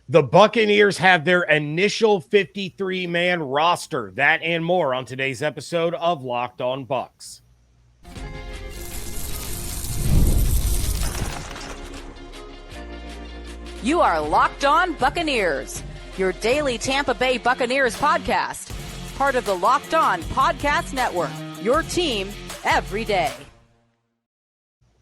The Buccaneers have their initial 53-man roster. That and more on today's episode of Locked On Bucs. You are Locked On Buccaneers, your daily Tampa Bay Buccaneers podcast. Part of the Locked On Podcast Network, your team every day.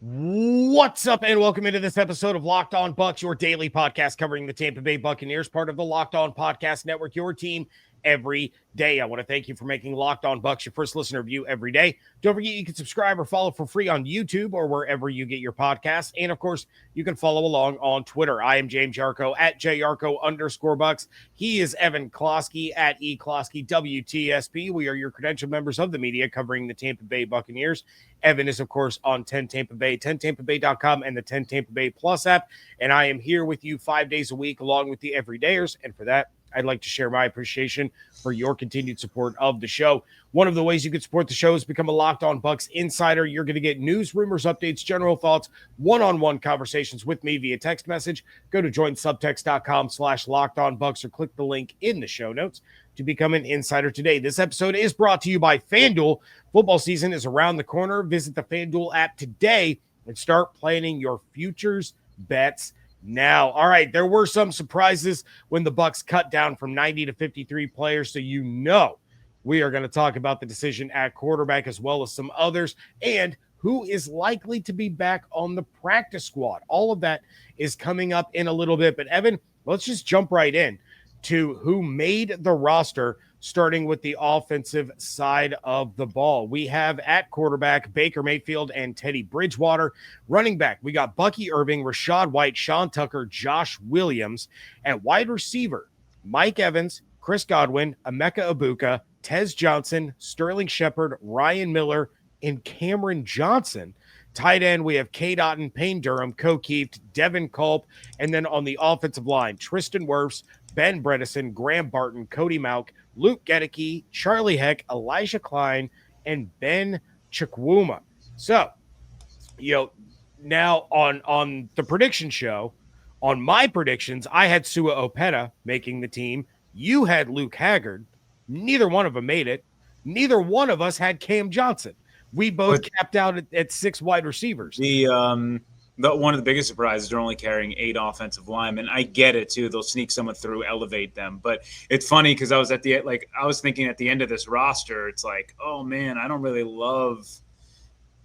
What's up, and welcome into this episode of Locked On Bucs, your daily podcast covering the Tampa Bay Buccaneers, part of the Locked On Podcast Network, your team every day. I want to thank you for making Locked On Bucs your first listener view every day. Don't forget you can subscribe or follow for free on YouTube or wherever you get your podcasts. And of course, you can follow along on Twitter. I am James Yarcho at JYarcho_Bucs. He is Evan Klosky at eKlosky WTSP. We are your credentialed members of the media covering the Tampa Bay Buccaneers. Evan is, of course, on 10 Tampa Bay, 10tampabay.com, and the 10 Tampa Bay Plus app. And I am here with you 5 days a week along with the everydayers. And for that, I'd like to share my appreciation for your continued support of the show. One of the ways you can support the show is become a Locked On Bucs insider. You're going to get news, rumors, updates, general thoughts, one-on-one conversations with me via text message. Go to joinsubtext.com/LockedOnBucs or click the link in the show notes to become an insider today. This episode is brought to you by FanDuel. Football season is around the corner. Visit the FanDuel app today and start planning your futures bets now. All right, there were some surprises when the Bucs cut down from 90 to 53 players, so you know we are going to talk about the decision at quarterback as well as some others and who is likely to be back on the practice squad. All of that is coming up in a little bit, but Evan, let's just jump right in to who made the roster, starting with the offensive side of the ball. We have at quarterback Baker Mayfield and Teddy Bridgewater. Running back, we got Bucky Irving, Rachaad White, Sean Tucker, Josh Williams. At wide receiver, Mike Evans, Chris Godwin, Emeka Egbuka, Tez Johnson, Sterling Shepard, Ryan Miller, and Cameron Johnson. Tight end, we have Cade Otton, Payne Durham, Ko Kieft, Devin Culp, and then on the offensive line, Tristan Wirfs, Ben Bredesen, Graham Barton, Cody Mauch, Luke Gedeke, Charlie Heck, Elijah Klein, and Ben Chukwuma. So, now on the prediction show, on my predictions, I had Sua Opeta making the team. You had Luke Haggard. Neither one of them made it. Neither one of us had Cam Johnson. We both capped out at 6 wide receivers. One of the biggest surprises, they're only carrying 8 offensive linemen. I get it too; they'll sneak someone through, elevate them. But it's funny because I was thinking at the end of this roster, it's like, oh man, I don't really love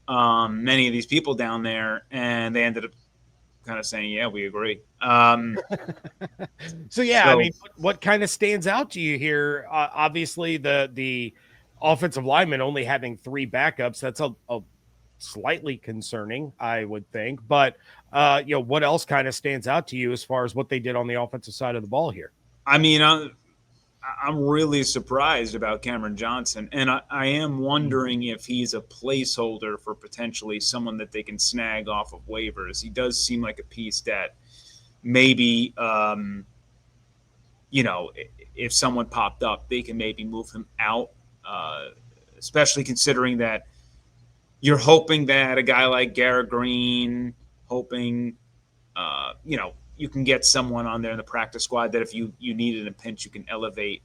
many of these people down there, and they ended up kind of saying, yeah, we agree. I mean, what kind of stands out to you here? Obviously, the offensive lineman only having 3 backups. That's a slightly concerning, I would think. But, what else kind of stands out to you as far as what they did on the offensive side of the ball here? I mean, I'm really surprised about Cameron Johnson, and I am wondering if he's a placeholder for potentially someone that they can snag off of waivers. He does seem like a piece that maybe, if someone popped up, they can maybe move him out, especially considering that you're hoping that a guy like Garrett Green, you can get someone on there in the practice squad that if you need it in a pinch, you can elevate.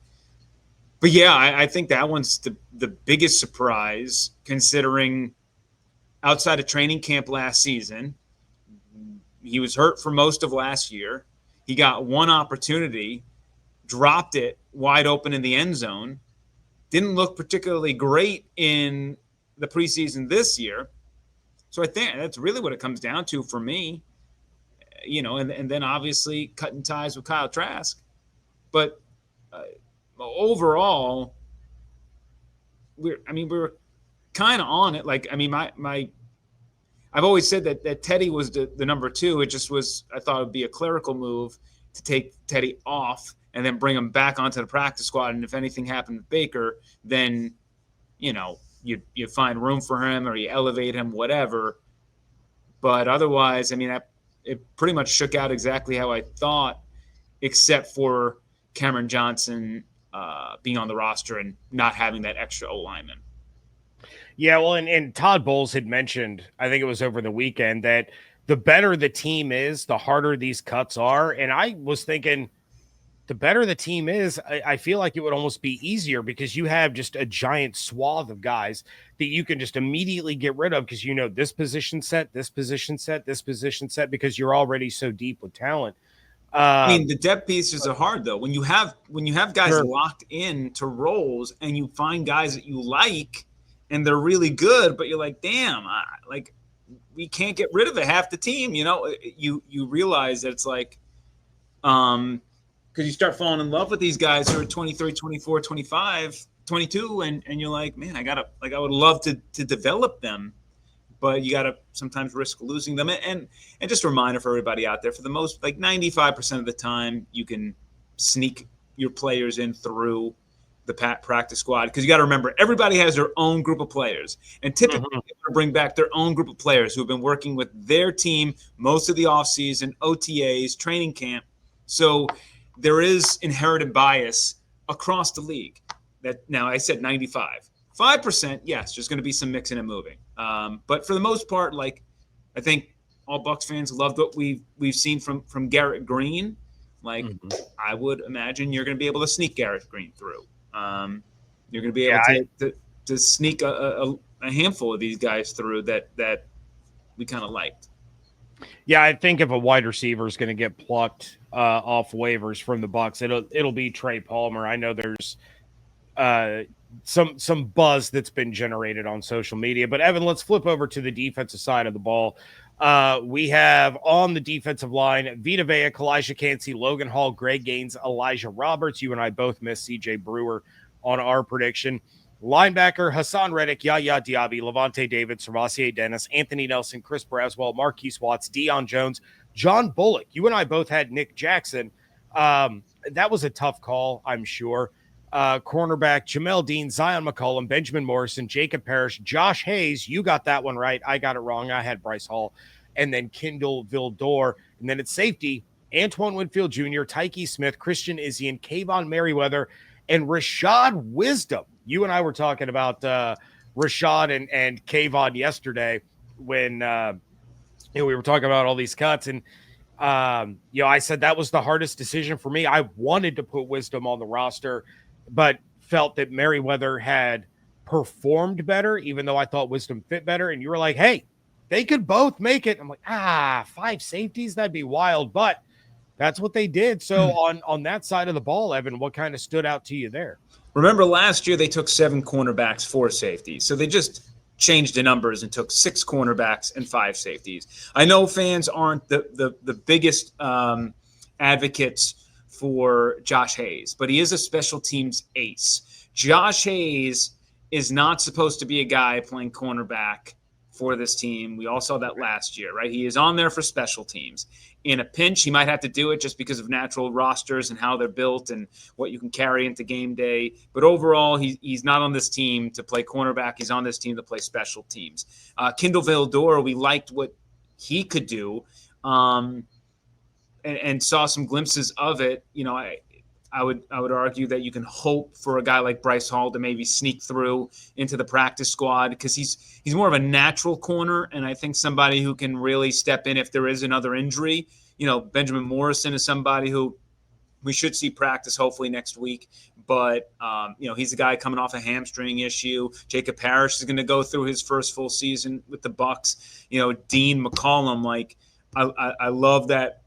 But yeah, I think that one's the biggest surprise, considering outside of training camp last season, he was hurt for most of last year. He got one opportunity, dropped it wide open in the end zone, didn't look particularly great in the preseason this year. So I think that's really what it comes down to for me, and then obviously cutting ties with Kyle Trask. But overall, we were kind of on it. Like, I mean, I've always said that Teddy was the number 2. It just was, I thought it would be a clerical move to take Teddy off and then bring him back onto the practice squad. And if anything happened with Baker, then, you find room for him or you elevate him, whatever. But otherwise, I mean, it pretty much shook out exactly how I thought, except for Cameron Johnson being on the roster and not having that extra O-lineman. Yeah, well, and Todd Bowles had mentioned, I think it was over the weekend, that the better the team is, the harder these cuts are. And I was thinking, the better the team is, I feel like it would almost be easier because you have just a giant swath of guys that you can just immediately get rid of because you know this position set, this position set, this position set, because you're already so deep with talent. I mean, the depth pieces are hard though. When you have guys Sure. locked in to roles and you find guys that you like and they're really good, but you're like, damn, we can't get rid of it, half the team. You know, you realize that it's like, because you start falling in love with these guys who are 23, 24, 25, 22, and you're like, man, I would love to develop them, but you got to sometimes risk losing them. And just a reminder for everybody out there, for the most, like 95% of the time, you can sneak your players in through the practice squad, because you got to remember, everybody has their own group of players, and typically they want to bring back their own group of players who have been working with their team most of the offseason, OTAs, training camp. So there is inherited bias across the league. That now I said 5%, yes, there's going to be some mixing and moving. But for the most part, like, I think all Bucs fans loved what we've seen from Garrett Green. Like, I would imagine you're going to be able to sneak Garrett Green through. You're going to be able to sneak a handful of these guys through that we kind of liked. Yeah, I think if a wide receiver is going to get plucked off waivers from the Bucs, it'll be Trey Palmer. I know there's some buzz that's been generated on social media. But Evan, let's flip over to the defensive side of the ball. We have on the defensive line Vita Vea, Kalijah Cansey, Logan Hall, Greg Gaines, Elijah Roberts. You and I both missed CJ Brewer on our prediction. Linebacker Hassan Reddick, Yaya Diaby, Levante David, Servassier Dennis, Anthony Nelson, Chris Braswell, Marquise Watts, Deion Jones, John Bullock. You and I both had Nick Jackson. That was a tough call, I'm sure. Cornerback Jamel Dean, Zion McCollum, Benjamin Morrison, Jacob Parrish, Josh Hayes. You got that one right. I got it wrong. I had Bryce Hall. And then Kendall Vildor. And then at safety, Antoine Winfield Jr., Tyke Smith, Christian Izzian, Kayvon Merriweather, and Rashad Wisdom. You and I were talking about Rashad and Kayvon yesterday when we were talking about all these cuts. And, I said that was the hardest decision for me. I wanted to put Wisdom on the roster, but felt that Merriweather had performed better, even though I thought Wisdom fit better. And you were like, hey, they could both make it. I'm like, 5 safeties, that'd be wild. But that's what they did. So on that side of the ball, Evan, what kind of stood out to you there? Remember last year they took 7 cornerbacks, 4 safeties. So they just changed the numbers and took 6 cornerbacks and 5 safeties. I know fans aren't the biggest advocates for Josh Hayes, but he is a special teams ace. Josh Hayes is not supposed to be a guy playing cornerback for this team. We all saw that last year, right? He is on there for special teams. In a pinch, he might have to do it just because of natural rosters and how they're built and what you can carry into game day. But overall, he's not on this team to play cornerback. He's on this team to play special teams. Kendall Vildor, we liked what he could do and saw some glimpses of it. I would argue that you can hope for a guy like Bryce Hall to maybe sneak through into the practice squad because he's more of a natural corner, and I think somebody who can really step in if there is another injury. Benjamin Morrison is somebody who we should see practice hopefully next week, but he's a guy coming off a hamstring issue. Jacob Parrish is going to go through his first full season with the Bucs. Dean McCollum, like I love that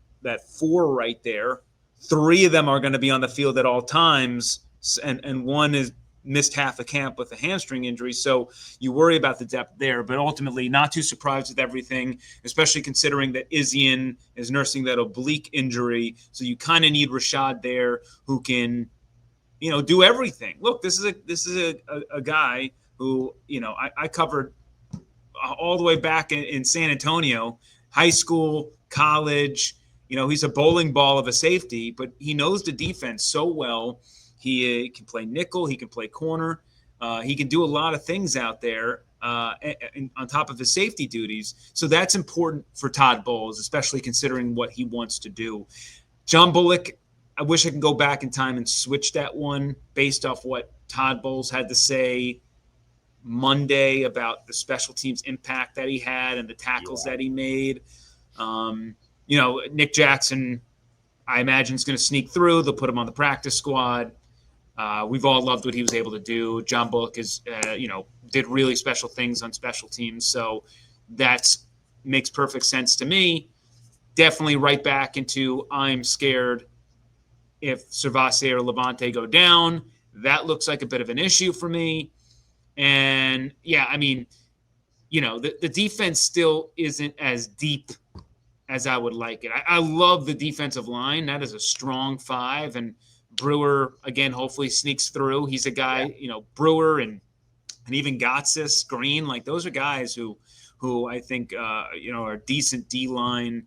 4 right there. 3 of them are going to be on the field at all times, and one is missed half a camp with a hamstring injury. So you worry about the depth there, but ultimately not too surprised with everything, especially considering that Izzian is nursing that oblique injury. So you kind of need Rashad there who can, do everything. Look, this is a guy who, I covered all the way back in San Antonio, high school, college. He's a bowling ball of a safety, but he knows the defense so well. He can play nickel. He can play corner. He can do a lot of things out there and on top of his safety duties. So that's important for Todd Bowles, especially considering what he wants to do. John Bullock, I wish I could go back in time and switch that one based off what Todd Bowles had to say Monday about the special teams impact that he had and the tackles that he made. Nick Jackson, I imagine is going to sneak through. They'll put him on the practice squad. We've all loved what he was able to do. John Bullock is, did really special things on special teams. So that makes perfect sense to me. Definitely right back into I'm scared if Servasse or Levante go down. That looks like a bit of an issue for me. And, yeah, I mean, the defense still isn't as deep as I would like it. I love the defensive line. That is a strong 5. And Brewer, again, hopefully sneaks through. He's a guy, Brewer and even Gotsis, Green, like those are guys who I think, are decent D-line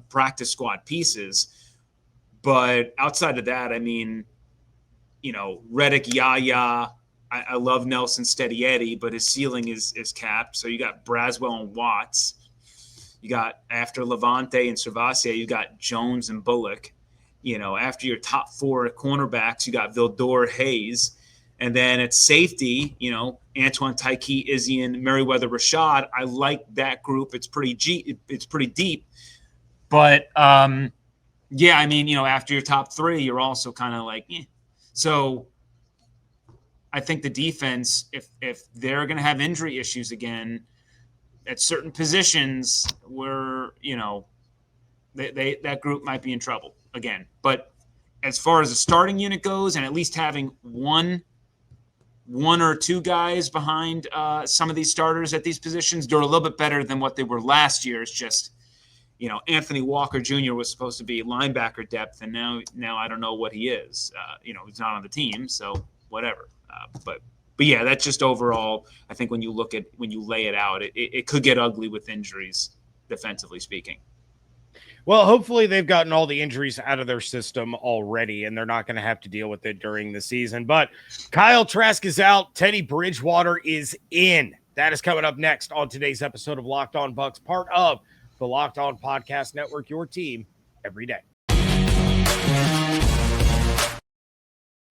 practice squad pieces. But outside of that, I mean, Reddick, Yaya, I love Nelson Steady Eddie, but his ceiling is capped. So you got Braswell and Watts. You got, after Levante and Servasse, you got Jones and Bullock. After your top 4 cornerbacks, you got Vildor, Hayes. And then at safety, Antoine Tyke, Izzy, and Merriweather Rashad. I like that group. It's pretty deep. But, yeah, I mean, after your top 3, you're also kind of like, eh. So I think the defense, if they're going to have injury issues again at certain positions where, that group might be in trouble again. But as far as the starting unit goes, and at least having one or 2 guys behind some of these starters at these positions, they're a little bit better than what they were last year. It's just, Anthony Walker Jr. was supposed to be linebacker depth, and now I don't know what he is. He's not on the team, so whatever. But yeah, that's just overall. I think when you lay it out, it could get ugly with injuries, defensively speaking. Well, hopefully they've gotten all the injuries out of their system already, and they're not going to have to deal with it during the season. But Kyle Trask is out. Teddy Bridgewater is in. That is coming up next on today's episode of Locked On Bucs, part of the Locked On Podcast Network, your team every day.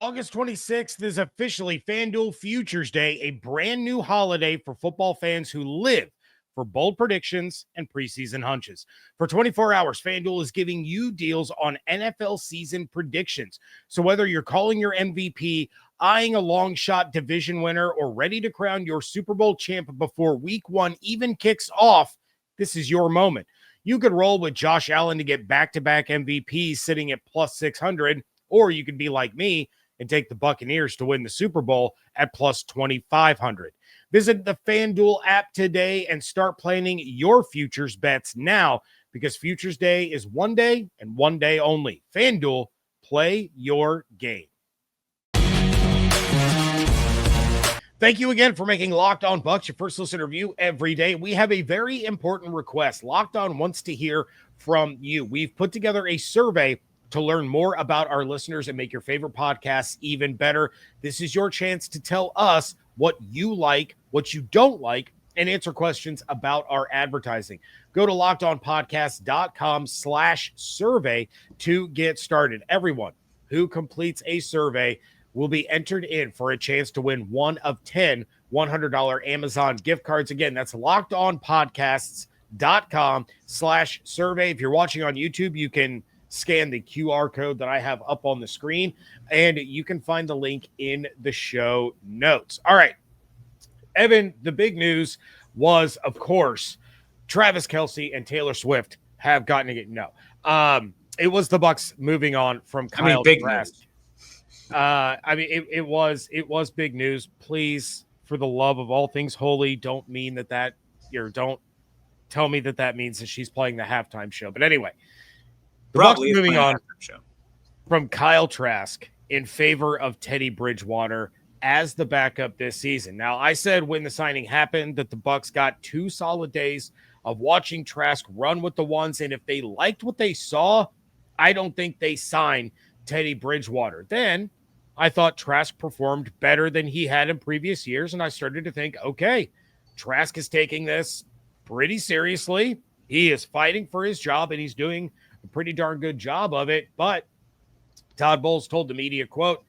August 26th is officially FanDuel Futures Day, a brand new holiday for football fans who live for bold predictions and preseason hunches. For 24 hours, FanDuel is giving you deals on NFL season predictions. So whether you're calling your MVP, eyeing a long shot division winner, or ready to crown your Super Bowl champ before week 1 even kicks off, this is your moment. You could roll with Josh Allen to get back-to-back MVPs sitting at plus 600, or you could be like me and take the Buccaneers to win the Super Bowl at plus 2,500. Visit the FanDuel app today and start planning your futures bets now, because Futures Day is one day and one day only. FanDuel, play your game. Thank you again for making Locked On Bucs your first listen review every day. We have a very important request. Locked On wants to hear from you. We've put together a survey to learn more about our listeners and make your favorite podcasts even better. This is your chance to tell us what you like, what you don't like, and answer questions about our advertising. Go to lockedonpodcast.com/survey to get started. Everyone who completes a survey will be entered in for a chance to win one of 10 $100 Amazon gift cards. Again, that's lockedonpodcasts.com/survey. If you're watching on YouTube, you can scan the QR code that I have up on the screen, and you can find the link in the show notes. All right, Evan, the big news was, of course, Travis Kelce and Taylor Swift have gotten to get it was the Bucs moving on from Kyle Trask. It was big news. Please, for the love of all things holy, don't tell me that means that she's playing the halftime show. But anyway, the Bucs moving on from Kyle Trask in favor of Teddy Bridgewater as the backup this season. Now, I said when the signing happened that the Bucs got 2 solid days of watching Trask run with the ones, and if they liked what they saw, I don't think they signed Teddy Bridgewater. Then I thought Trask performed better than he had in previous years, and I started to think, okay, Trask is taking this pretty seriously. He is fighting for his job, and he's doing a pretty darn good job of it. But Todd Bowles told the media, quote,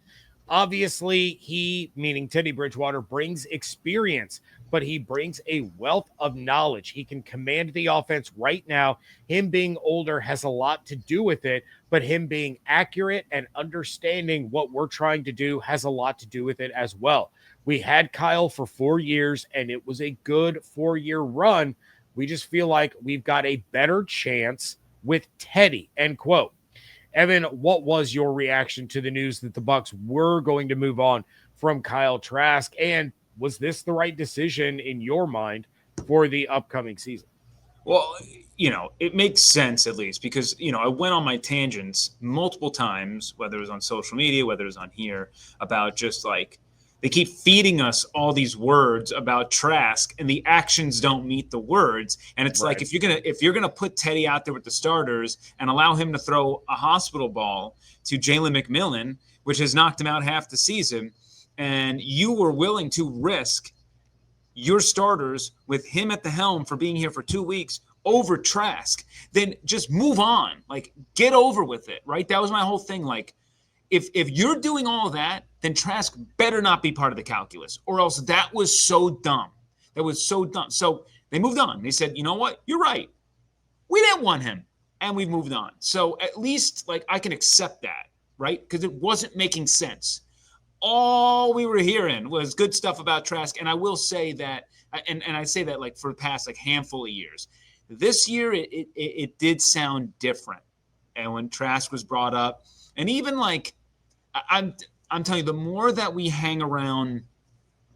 Obviously, he, meaning Teddy Bridgewater, brings experience, but he brings a wealth of knowledge. He can command the offense right now. Him being older has a lot to do with it, but him being accurate and understanding what we're trying to do has a lot to do with it as well. We had Kyle for 4 years, and it was a good 4-year run. We just feel like we've got a better chance with Teddy, end quote. Evan, what was your reaction to the news that the Bucs were going to move on from Kyle Trask? And was this the right decision in your mind for the upcoming season? Well, it makes sense at least because, I went on my tangents multiple times, whether it was on social media, whether it was on here, about just like they keep feeding us all these words about Trask and the actions don't meet the words. And it's right. Like if you're gonna put Teddy out there with the starters and allow him to throw a hospital ball to Jalen McMillan, which has knocked him out half the season, and you were willing to risk your starters with him at the helm for being here for 2 weeks over Trask, then just move on. Like, get over with it, right? That was my whole thing. Like, if you're doing all of that, then Trask better not be part of the calculus, or else that was so dumb. That was so dumb. So they moved on. They said, you know what? You're right. We didn't want him, and we've moved on. So at least, like, I can accept that, right? Because it wasn't making sense. All we were hearing was good stuff about Trask, and I will say that, and I say that like for the past like handful of years. This year, it did sound different, and when Trask was brought up, and even like I'm telling you, the more that we hang around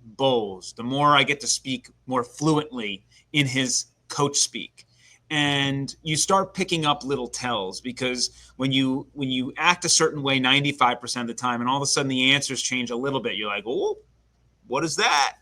Bowles, the more I get to speak more fluently in his coach speak. And you start picking up little tells because when you act a certain way 95% of the time and all of a sudden the answers change a little bit, you're like, oh, what is that?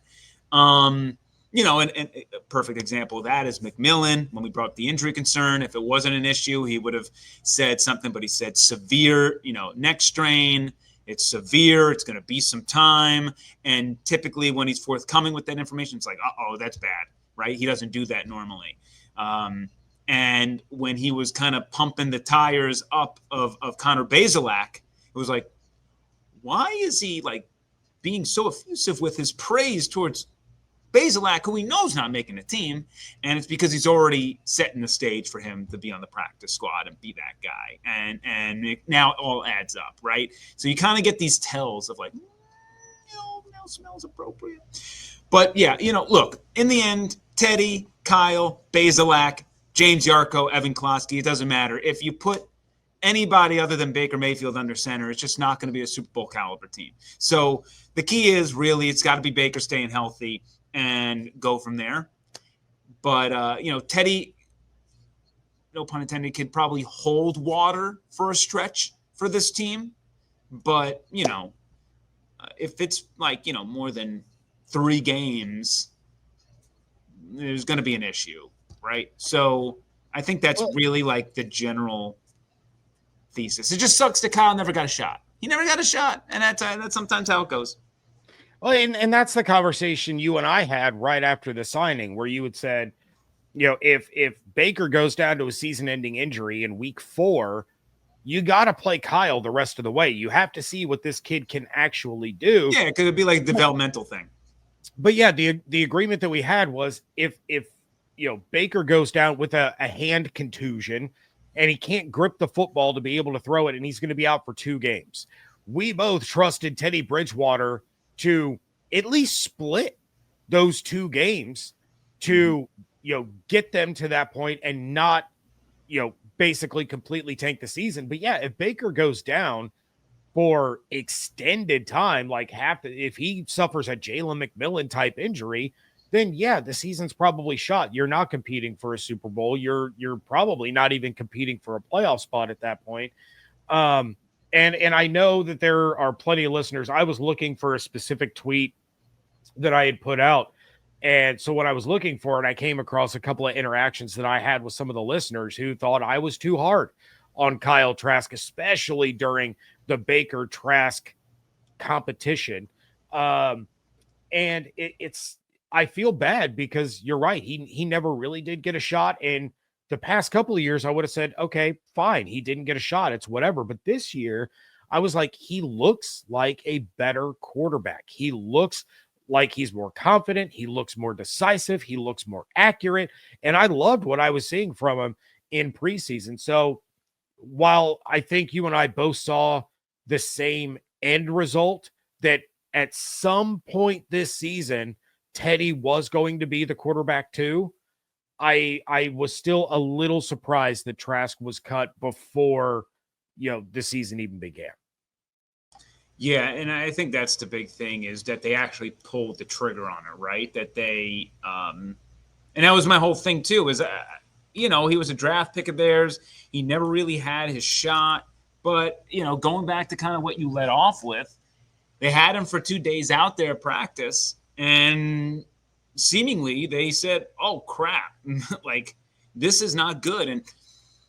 And a perfect example of that is McMillan. When we brought up the injury concern, if it wasn't an issue, he would have said something, but he said severe, neck strain. It's severe. It's going to be some time. And typically when he's forthcoming with that information, it's like, uh-oh, that's bad, right? He doesn't do that normally. And when he was kind of pumping the tires up of Connor Bazelak, it was like, why is he like being so effusive with his praise towards Bazelak, who he knows not making the team? And it's because he's already setting the stage for him to be on the practice squad and be that guy. And it now all adds up, right? So you kind of get these tells of like, now smells appropriate. But yeah, look, in the end, Teddy, Kyle, Bazelak, James Yarcho, Evan Klosky, it doesn't matter. If you put anybody other than Baker Mayfield under center, it's just not going to be a Super Bowl caliber team. So the key is really it's got to be Baker staying healthy and go from there. But, Teddy, no pun intended, could probably hold water for a stretch for this team. But, if it's like, more than 3 games, there's going to be an issue, right? So I think that's really like the general thesis. It just sucks that Kyle never got a shot. He never got a shot, and that's sometimes how it goes. Well, and that's the conversation you and I had right after the signing, where you had said, if Baker goes down to a season-ending injury in week 4, you got to play Kyle the rest of the way. You have to see what this kid can actually do. Yeah, because it'd be like a developmental thing. But yeah, the agreement that we had was if Baker goes down with a hand contusion and he can't grip the football to be able to throw it, and he's going to be out for 2 games. We both trusted Teddy Bridgewater to at least split those 2 games to, get them to that point and not, basically completely tank the season. But yeah, if Baker goes down for extended time, like if he suffers a Jalen McMillan type injury, then yeah, the season's probably shot. You're not competing for a Super Bowl. You're probably not even competing for a playoff spot at that point. And I know that there are plenty of listeners. I was looking for a specific tweet that I had put out. And so when I was looking for it, I came across a couple of interactions that I had with some of the listeners who thought I was too hard on Kyle Trask, especially during the Baker Trask competition. And I feel bad because you're right. He never really did get a shot. And the past couple of years, I would have said, okay, fine. He didn't get a shot. It's whatever. But this year, I was like, he looks like a better quarterback. He looks like he's more confident. He looks more decisive. He looks more accurate. And I loved what I was seeing from him in preseason. So while I think you and I both saw the same end result, that at some point this season, Teddy was going to be the quarterback too, I was still a little surprised that Trask was cut before, the season even began. Yeah, and I think that's the big thing, is that they actually pulled the trigger on it, right? That they and that was my whole thing too, is he was a draft pick of theirs. He never really had his shot, but going back to kind of what you led off with, they had him for 2 days out there at practice, and seemingly they said, "Oh crap, like this is not good." And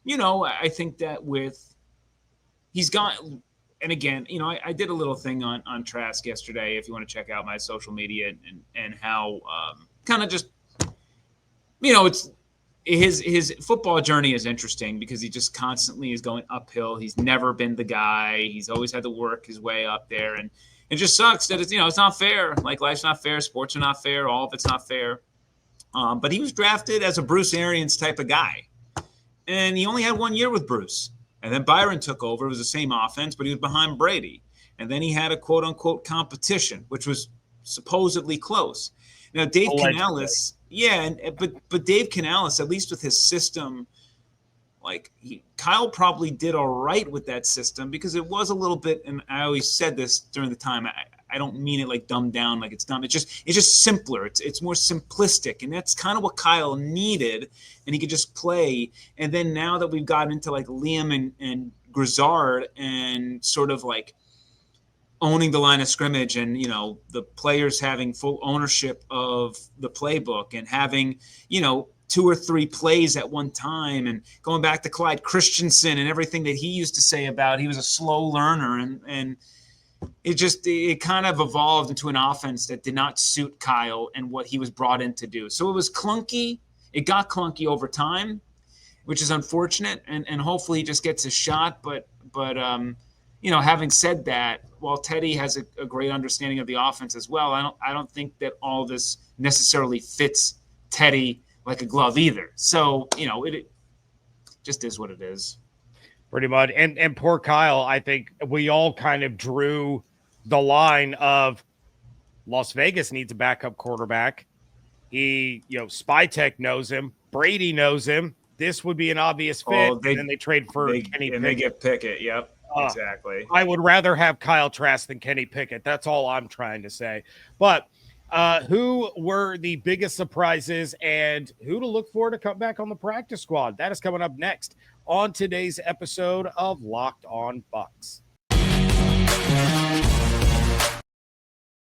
I think that he's got, and again, I did a little thing on Trask yesterday. If you want to check out my social media and how kind of just it's his football journey is interesting, because he just constantly is going uphill. He's never been the guy. He's always had to work his way up there, and it just sucks that it's not fair. Like, life's not fair, sports are not fair, all of it's not fair. But he was drafted as a Bruce Arians type of guy, and he only had 1 year with Bruce. And then Byron took over. It was the same offense, but he was behind Brady. And then he had a quote-unquote competition, which was supposedly close. Now, Dave Canales, but Dave Canales, at least with his system, Kyle probably did all right with that system, because it was a little bit, and I always said this during the time, I don't mean it like dumbed down, like it's dumb. It's just simpler. It's more simplistic, and that's kind of what Kyle needed, and he could just play. And then now that we've gotten into like Liam and Grizzard, and sort of like owning the line of scrimmage, and the players having full ownership of the playbook, and having 2 or 3 plays at one time, and going back to Clyde Christensen and everything that he used to say about he was a slow learner, and it kind of evolved into an offense that did not suit Kyle and what he was brought in to do. So it was clunky. It got clunky over time, which is unfortunate, and hopefully he just gets a shot. But having said that, while Teddy has a great understanding of the offense as well, I don't think that all this necessarily fits Teddy like a glove either. So, it just is what it is. Pretty much. And poor Kyle, I think we all kind of drew the line of Las Vegas needs a backup quarterback. He, Spytech knows him. Brady knows him. This would be an obvious fit. And then they trade for Kenny Pickett. And they get Pickett. Yep, exactly. I would rather have Kyle Trask than Kenny Pickett. That's all I'm trying to say. But who were the biggest surprises, and who to look for to come back on the practice squad? That is coming up next on today's episode of Locked On Bucs.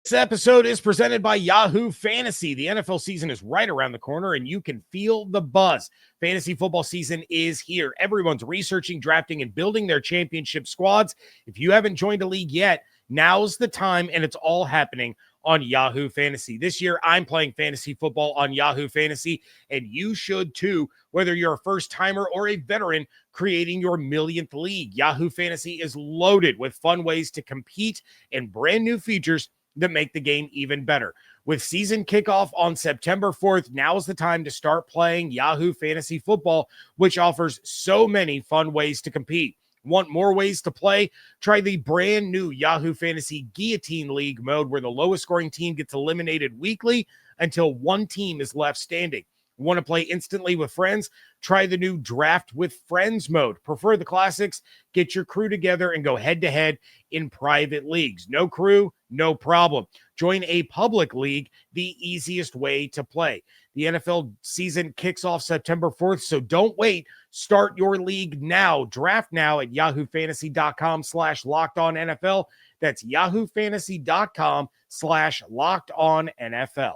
This episode is presented by Yahoo Fantasy. The NFL season is right around the corner, and you can feel the buzz. Fantasy football season is here. Everyone's researching, drafting, and building their championship squads. If you haven't joined a league yet, now's the time, and it's all happening on Yahoo Fantasy. This year, I'm playing fantasy football on Yahoo Fantasy, and you should too, whether you're a first-timer or a veteran creating your millionth league. Yahoo Fantasy is loaded with fun ways to compete and brand new features that make the game even better. With season kickoff on September 4th, now is the time to start playing Yahoo Fantasy Football, which offers so many fun ways to compete. Want more ways to play? Try the brand new Yahoo Fantasy Guillotine League mode, where the lowest scoring team gets eliminated weekly until one team is left standing. Want to play instantly with friends? Try the new Draft with Friends mode. Prefer the classics? Get your crew together and go head-to-head in private leagues. No crew, no problem. Join a public league, the easiest way to play. The NFL season kicks off September 4th, so don't wait. Start your league now. Draft now at yahoofantasy.com/lockedonnfl. That's yahoofantasy.com/lockedonnfl.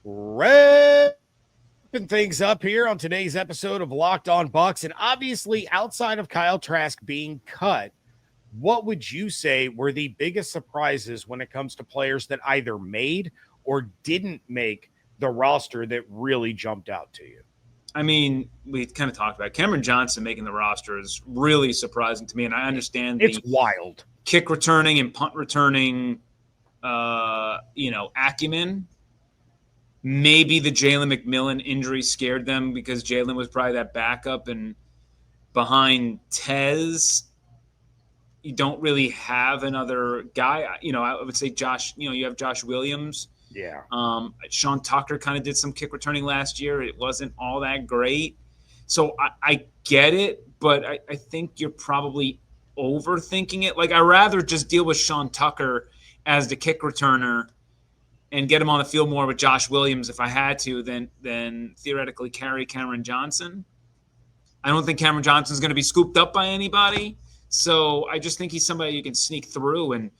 Wrapping things up here on today's episode of Locked On Bucs, and obviously outside of Kyle Trask being cut, what would you say were the biggest surprises when it comes to players that either made or didn't make the roster that really jumped out to you? I mean, we kind of talked about it. Cameron Johnson making the roster is really surprising to me, and I understand it's wild. Kick returning and punt returning, acumen. Maybe the Jalen McMillan injury scared them because Jalen was probably that backup, and behind Tez, you don't really have another guy. I would say Josh. You have Josh Williams. Yeah. Sean Tucker kind of did some kick returning last year. It wasn't all that great. So I get it, but I think you're probably overthinking it. Like, I'd rather just deal with Sean Tucker as the kick returner and get him on the field more with Josh Williams if I had to than theoretically carry Cameron Johnson. I don't think Cameron Johnson's going to be scooped up by anybody. So I just think he's somebody you can sneak through. And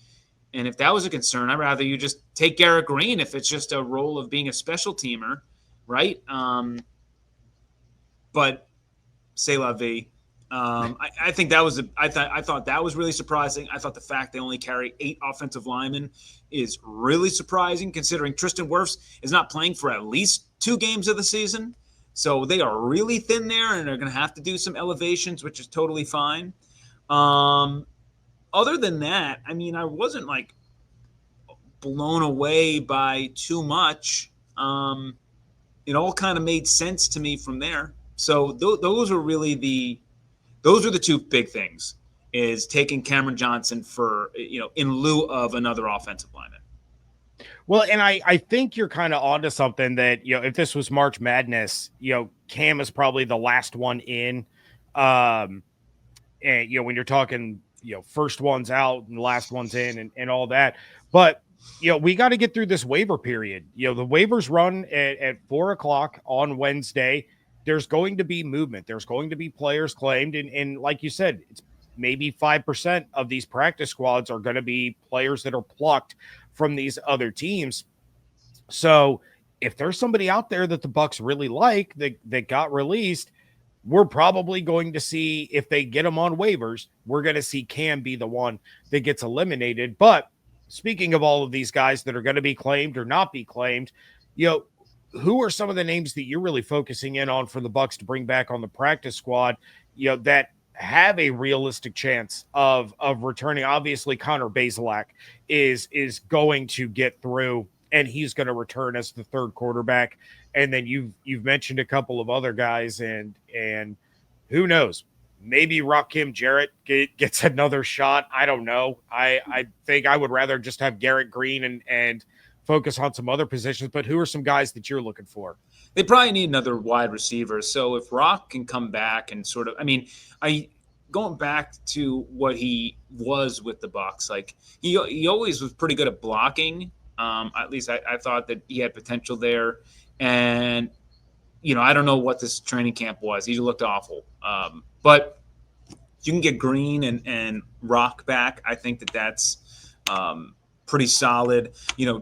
if that was a concern, I'd rather you just take Garrett Green if it's just a role of being a special teamer, right? But c'est la vie. I think that was I thought that was really surprising. I thought the fact they only carry 8 offensive linemen is really surprising, considering Tristan Wirfs is not playing for at least 2 games of the season. So they are really thin there, and they're going to have to do some elevations, which is totally fine. Other than that, I mean, I wasn't like blown away by too much. It all kind of made sense to me from there. So those are the 2 big things, is taking Cameron Johnson for, in lieu of another offensive lineman. Well, and I think you're kind of onto something that, if this was March Madness, Cam is probably the last one in. And, when you're talking, first one's out and the last one's in and all that. But, we got to get through this waiver period. The waivers run at 4:00 on Wednesday. There's going to be movement. There's going to be players claimed. And like you said, it's maybe 5% of these practice squads are going to be players that are plucked from these other teams. So if there's somebody out there that the Bucs really like that got released, we're probably going to see, if they get them on waivers, we're going to see Cam be the one that gets eliminated. But speaking of all of these guys that are going to be claimed or not be claimed, who are some of the names that you're really focusing in on for the Bucs to bring back on the practice squad, that have a realistic chance of returning? Obviously, Connor Bazelak is going to get through, and he's going to return as the third quarterback. And then you've mentioned a couple of other guys, and who knows, maybe Rakim Jarrett gets another shot. I don't know. I think I would rather just have Garrett Green and focus on some other positions. But who are some guys that you're looking for? They probably need another wide receiver. So if Rock can come back and sort of, going back to what he was with the Bucs, like he always was pretty good at blocking. At least I thought that he had potential there. And, I don't know what this training camp was. He looked awful. But you can get Green and Rock back. I think that's pretty solid.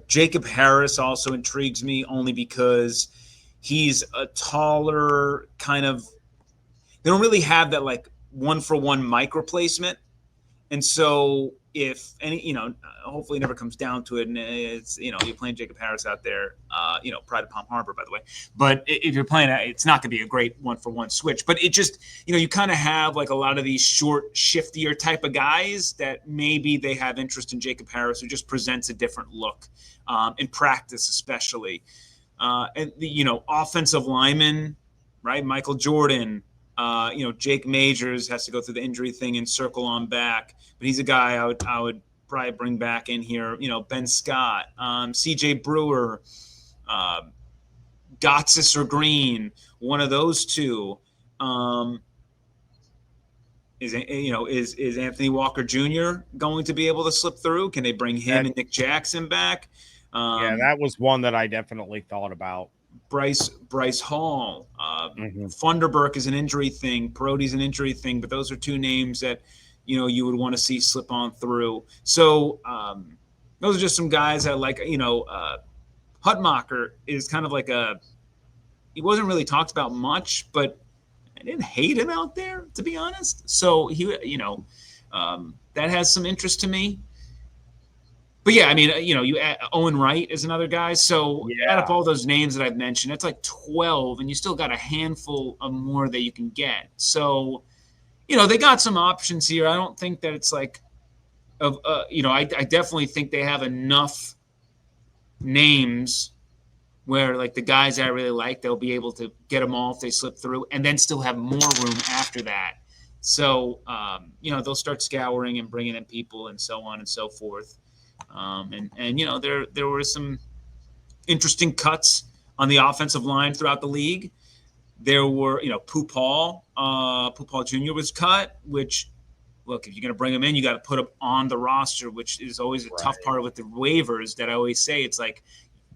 Jacob Harris also intrigues me, only because he's a taller kind of – they don't really have that, like, one-for-one mic replacement. And so if any, hopefully it never comes down to it, and it's, you're playing Jacob Harris out there, Pride of Palm Harbor, by the way. But if you're playing, it's not going to be a great one-for-one switch. But it just, you kind of have like a lot of these short, shiftier type of guys that maybe they have interest in Jacob Harris, who just presents a different look in practice, especially. And the, offensive linemen, right? Michael Jordan. Jake Majors has to go through the injury thing and circle on back, but he's a guy I would probably bring back in here. Ben Scott, CJ Brewer, Gotsis or Green, one of those two. Is Anthony Walker Jr. going to be able to slip through? Can they bring him and Nick Jackson back? Yeah, that was one that I definitely thought about. Bryce Hall, Funderburk is an injury thing. Peroty's an injury thing, but those are 2 names that, you would want to see slip on through. So those are just some guys that like, Hutmacher is kind of like he wasn't really talked about much, but I didn't hate him out there, to be honest. So he, that has some interest to me. But yeah, I mean, you add, Owen Wright is another guy. So out of Yeah. all those names that I've mentioned, that's like 12, and you still got a handful of more that you can get. So, they got some options here. I don't think that it's like, I definitely think they have enough names where like the guys I really like, they'll be able to get them all if they slip through, and then still have more room after that. So, they'll start scouring and bringing in people and so on and so forth. There were some interesting cuts on the offensive line throughout the league. There were, Pupal Jr. was cut, which, look, if you're going to bring him in, you got to put him on the roster, which is always a tough part with the waivers that I always say. It's like,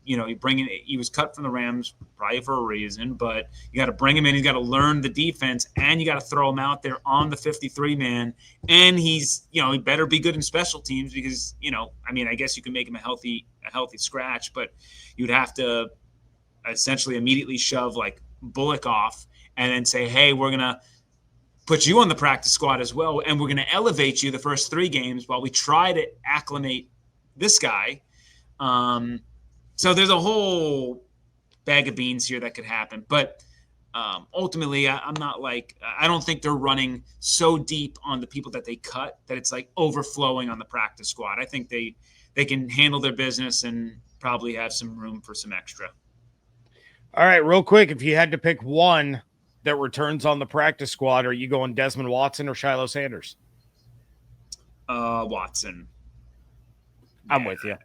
you bring in, he was cut from the Rams probably for a reason, but you got to bring him in. He's got to learn the defense, and you got to throw him out there on the 53-man. And he's, he better be good in special teams because, I guess you can make him a healthy scratch, but you'd have to essentially immediately shove like Bullock off and then say, hey, we're going to put you on the practice squad as well, and we're going to elevate you the first 3 games while we try to acclimate this guy. So there's a whole bag of beans here that could happen. But ultimately, I don't think they're running so deep on the people that they cut that it's like overflowing on the practice squad. I think they can handle their business and probably have some room for some extra. All right, real quick, if you had to pick one that returns on the practice squad, are you going Desmond Watson or Shiloh Sanders? Watson. I'm with you.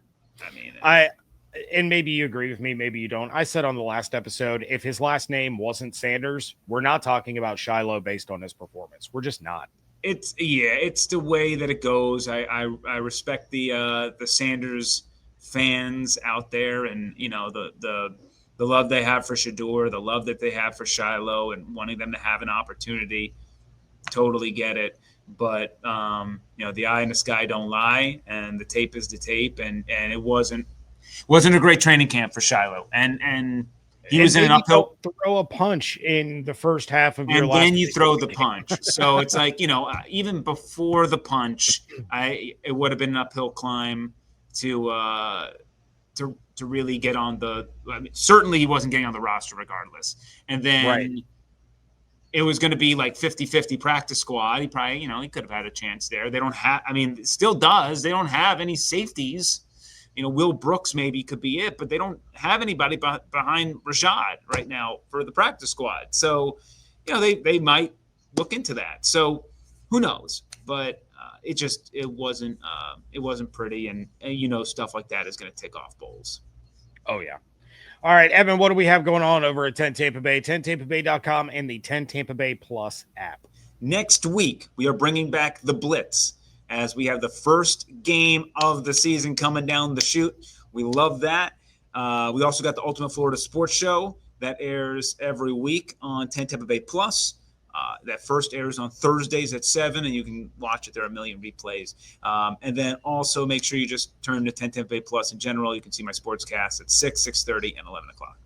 And maybe you agree with me, maybe you don't. I said on the last episode, if his last name wasn't Sanders, we're not talking about Shiloh based on his performance. We're just not. It's the way that it goes. I respect the Sanders fans out there, and the love they have for Shador, the love that they have for Shiloh, and wanting them to have an opportunity. Totally get it. But the eye in the sky don't lie, and the tape is the tape, and it wasn't a great training camp for Shiloh, and he was in an uphill. Throw a punch in the first half of your and last. then you throw the punch. So it's like even before the punch, it would have been an uphill climb to really get on the. Certainly, he wasn't getting on the roster regardless, and then. It was going to be like 50-50 practice squad. He probably, he could have had a chance there. They don't have, still does. They don't have any safeties. Will Brooks maybe could be it, but they don't have anybody behind Rashad right now for the practice squad. So, they might look into that. So who knows? But it wasn't pretty. And stuff like that is going to tick off bowls. Oh, yeah. All right, Evan, what do we have going on over at 10 Tampa Bay, 10tampabay.com, and the 10 Tampa Bay Plus app? Next week, we are bringing back the Blitz as we have the first game of the season coming down the chute. We love that. We also got the Ultimate Florida Sports Show that airs every week on 10 Tampa Bay Plus. That first airs on Thursdays at 7, and you can watch it. There are a million replays. And then also make sure you just turn to 10 Tampa Bay Plus in general. You can see my sportscast at 6, 6:30, and 11 o'clock.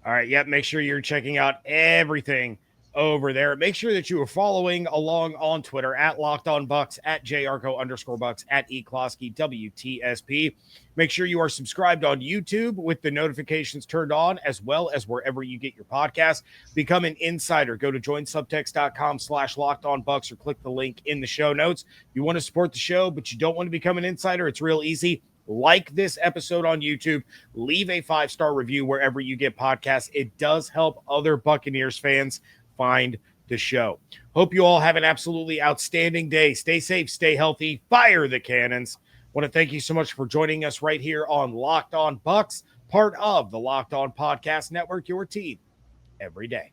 All right, yep, make sure you're checking out everything over there. Make sure that you are following along on Twitter at Locked On Bucs, at JYarcho_Bucs, at eCloskey WTSP. Make sure you are subscribed on YouTube with the notifications turned on, as well as wherever you get your podcasts. Become an insider. Go to joinsubtext.com/LockedOnBucs or click the link in the show notes. If you want to support the show, but you don't want to become an insider, it's real easy. Like this episode on YouTube, leave a 5-star review wherever you get podcasts. It does help other Buccaneers fans find the show. Hope you all have an absolutely outstanding day. Stay safe, stay healthy, fire the cannons. Want to thank you so much for joining us right here on Locked On Bucs, part of the Locked On Podcast Network, your team every day.